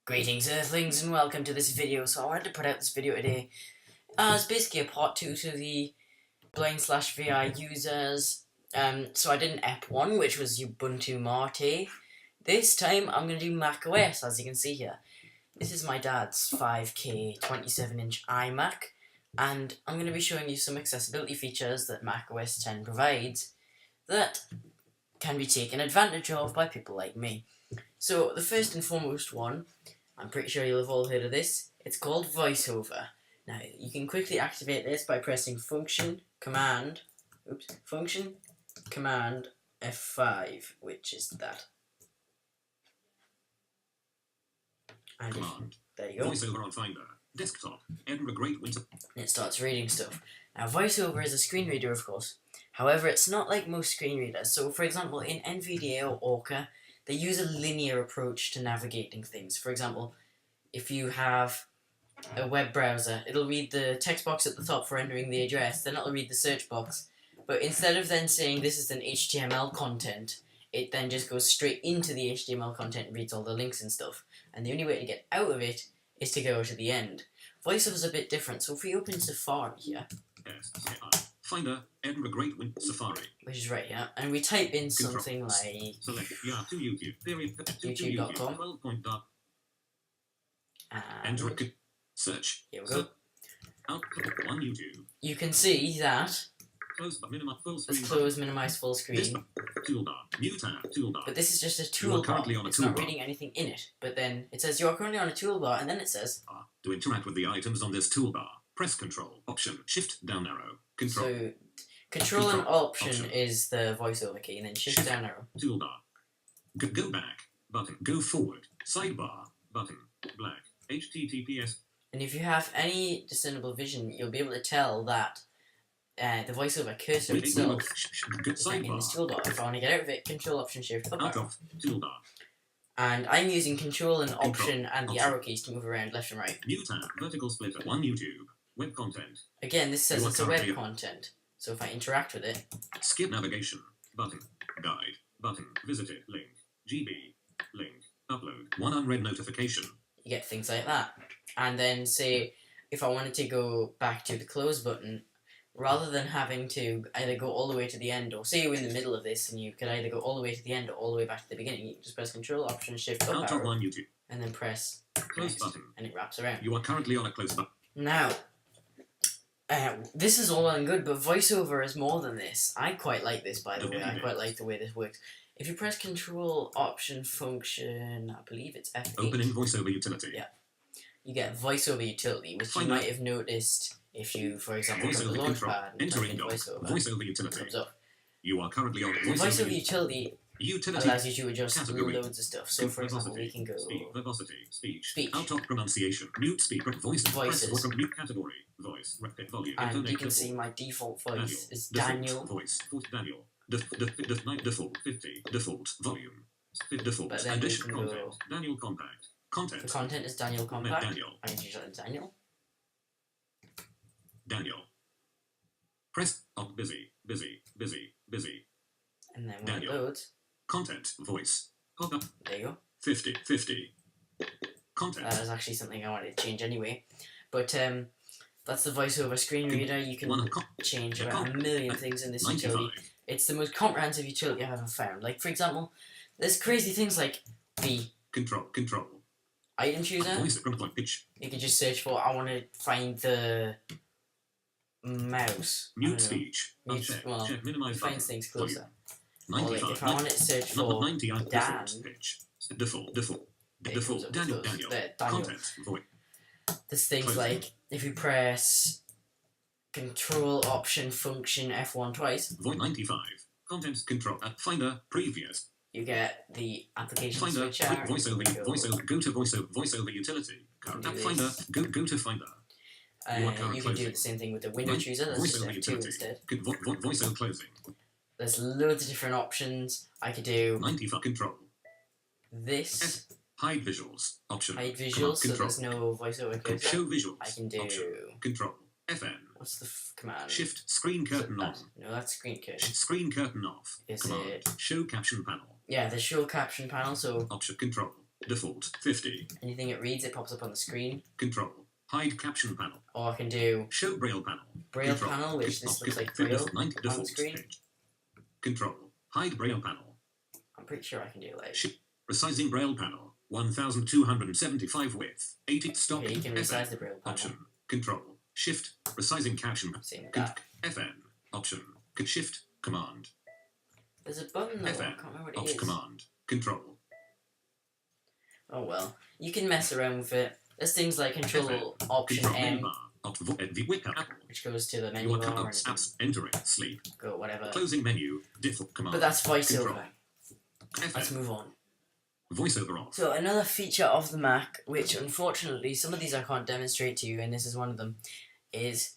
Greetings Earthlings and welcome to this video. So I wanted to put out this video today as basically a part 2 to the blind/VI users. So I did an Ep1 which was Ubuntu Mate. This time I'm going to do macOS, as you can see here. This is my dad's 5K 27-inch iMac, and I'm going to be showing you some accessibility features that macOS 10 provides that can be taken advantage of by people like me. So the first and foremost one, I'm pretty sure you'll have all heard of this, it's called voiceover. Now you can quickly activate this by pressing function, command F5, which is that. And there you go. Voiceover on Finder, desktop, Edinburgh Great Winter. And it starts reading stuff. Now voiceover is a screen reader, of course. However, it's not like most screen readers. So for example, in NVDA or Orca, they use a linear approach to navigating things. For example, if you have a web browser, it'll read the text box at the top for entering the address, then it'll read the search box. But instead of then saying this is an HTML content, it then just goes straight into the HTML content and reads all the links and stuff. And the only way to get out of it is to go to the end. VoiceOver's a bit different, so if we open Safari here, Finder, Edinburgh Great Winter Safari, which is right here, and we type in something like select to YouTube, YouTube.com, enter search. Here we go. Output on YouTube. You can see that Close but minimize full it's screen. close, minimize full screen. Toolbar, new tab, toolbar. But this is just a You are toolbar. currently on a It's not toolbar. reading anything in it. But then it says you are currently on a toolbar, and then it says To interact with the items on this toolbar, press Control, Option, Shift down arrow, Control. so. Control and Option is the voiceover key, and then Shift down arrow. Toolbar. Go back button. Go forward. Sidebar button. Black. HTTPS. And if you have any discernible vision, you'll be able to tell that the voiceover cursor itself is in this toolbar. If I want to get out of it, Control Option Shift up Out arrow. of toolbar. And I'm using Control and Option and the arrow keys to move around left and right. New tab. Vertical splitter. One YouTube. Web content. Again, this says You are it's a web currently- content. So if I interact with it, Skip navigation. Button. Guide. Button. Visited. Link. GB. Link. Upload. One unread notification. you get things like that. And then say, if I wanted to go back to the close button, rather than having to either go all the way to the end, or say you're in the middle of this and you could either go all the way to the end or all the way back to the beginning, you can just press Control Option Shift up Out of arrow, one YouTube. and then press Close next, button. and it wraps around. You are currently on a close button. Now, this is all well and good, but VoiceOver is more than this. I quite like this, by the way. I quite like the way this works. If you press Control Option Function, I believe it's F8. Open in VoiceOver utility. Yeah. You get VoiceOver utility, which you might have noticed if you, for example, go to the VoiceOver control. Launchpad and type Entering in doc. VoiceOver. VoiceOver It utility. comes up. You are currently on VoiceOver utility Utility. allows you to adjust Category. loads of stuff. So, for example, we can go Speed. Verbosity. Speech. Speech. Out of pronunciation. Mute speaker. Voice. Voices. Press for mute category. Voice. Repeat volume. and you Intonation. can see my default voice is Default. Daniel. Voice. Daniel. Default. 50. Default. Volume. Default. But then you Addition can content. go- Daniel compact. The Content. content is Daniel Compact. Daniel. I can change that to Daniel. Daniel. Press up. Busy. And then when Daniel. it loads, Content. Voice. Pop up. there you go. 50. Content. That is actually something I wanted to change anyway. But that's the VoiceOver screen reader. You can change about a million things in this 95. utility. It's the most comprehensive utility I've ever found. Like, for example, there's crazy things like the Control. item chooser. Voice. Pitch. You can just search for, I want to find the mouse. I Mute don't know. speech. Mute- Check. well, Check. Minimize. It finds button. things closer. Or 95. like, if I want to search Number for 90. Dan, Default. Pitch. Default. it comes Default. up Daniel. with those. Daniel. There, Daniel. Content. Voice. There's things Closing. like, if you press Control Option Function F1 twice, Voice 95. Content control. Finder. Previous. you get the application Finder. switcher. Voiceover. You go- Voiceover. Go to voiceover utility. Current do app this. Finder. Go to Finder. You are current you can do closing. the same thing with the window chooser. That's just Voiceover F2 utility. instead. Voiceover closing. There's loads of different options. I could do 95. Control. this, Hide visuals. Option. hide visuals, so Control. there's no voiceover cursor. Show visuals. I can do, Option. Control. FN. what's the command? Shift. Screen curtain on. No, that's screen cursor. Screen curtain off. Is Command. it? Show caption panel. Yeah, the show caption panel, so Option. Control. Default 50. Anything it reads, it pops up on the screen. Control. Hide caption panel. Or I can do Show braille panel. braille Control. panel, which this looks like Fitness braille 90 on the default screen. page. Control. Hide braille panel. I'm pretty sure I can do like. Resizing braille panel. 1275 width. 80 stop. Okay, you can resize the braille panel. Option. Control. Shift. Resizing caption. Same with that. FN. Option. Shift. Command. There's a button though. I FN. can't remember what it Option. is. Command. Control. Oh well, you can mess around with it. There's things like Control Option Control M, bar. Apple. which goes to the menu Your bar apps. and Apps. Entering. Sleep. go whatever. Closing menu. Default command. But that's voiceover. Control. Let's FN. move on. Voiceover off. So another feature of the Mac, which unfortunately some of these I can't demonstrate to you, and this is one of them, is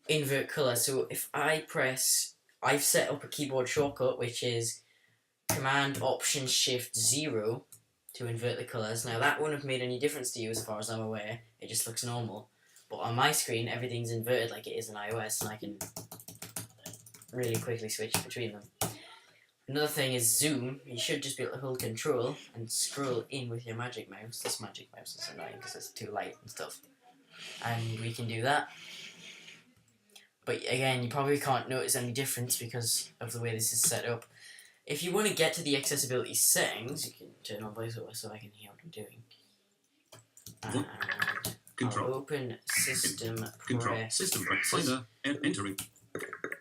invert color. So if I press, I've set up a keyboard shortcut which is Command Option Shift 0 to invert the colors. Now that wouldn't have made any difference to you as far as I'm aware. It just looks normal. But on my screen, everything's inverted like it is in iOS, and I can really quickly switch between them. Another thing is zoom. You should just be able to hold Control and scroll in with your magic mouse. This magic mouse is annoying because it's too light and stuff. And we can do that. But again, you probably can't notice any difference because of the way this is set up. If you want to get to the accessibility settings, you can turn on voiceover so I can hear what I'm doing. And Control. I'll open System Control. Press. System press. Finder. Entering.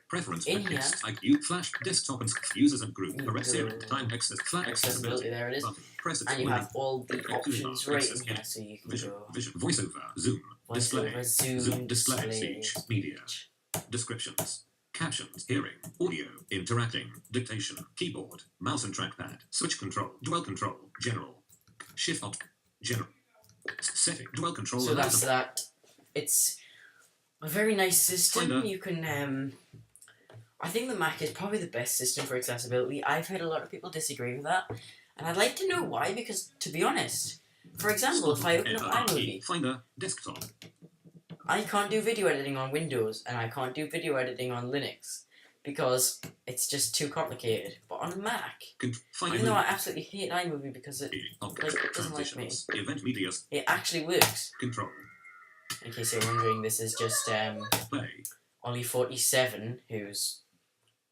Preference. In here. IQ. Flash. Desktop and users and group. You Arrest go- area. Time. Access. Flash. Accessibility, there it is. Button. Press it. And you Window. have all the options right in here, so you can Vision. go Vision. Voiceover. Zoom. Display. voiceover, zoom, Display. display, Speech. Media. Descriptions. Captions. Hearing. Audio. Interacting. Dictation. Keyboard. Mouse and trackpad. Switch control. Dual control. General. Shift op. General. Setting. Dual control. So that's that. It's a very nice system. Finder. You can, I think the Mac is probably the best system for accessibility. I've heard a lot of people disagree with that, and I'd like to know why, because, to be honest, for example, if I open up iMovie, Finder. Desktop. I can't do video editing on Windows, and I can't do video editing on Linux, because it's just too complicated. But on a Mac, even though I absolutely hate iMovie because it doesn't like me, Event media. it actually works. Control. In case you're wondering, this is just Play. Ollie47, who's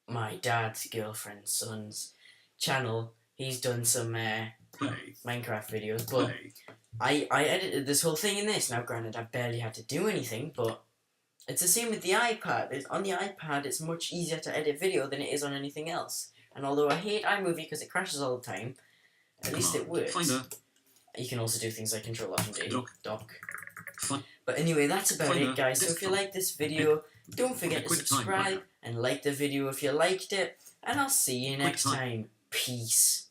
my dad's girlfriend's son's channel. He's done some Play. Minecraft videos, but Play. I edited this whole thing in this. Now, granted, I barely had to do anything, but it's the same with the iPad. On the iPad, it's much easier to edit video than it is on anything else. And although I hate iMovie because it crashes all the time, at least it works. Finder. You can also do things like Control Option D, dock. Fin- But anyway, that's about Finder. it, guys. So if you like this video, don't forget to Quick time subscribe finder. and like the video if you liked it. And I'll see you Quick next time. time. Peace.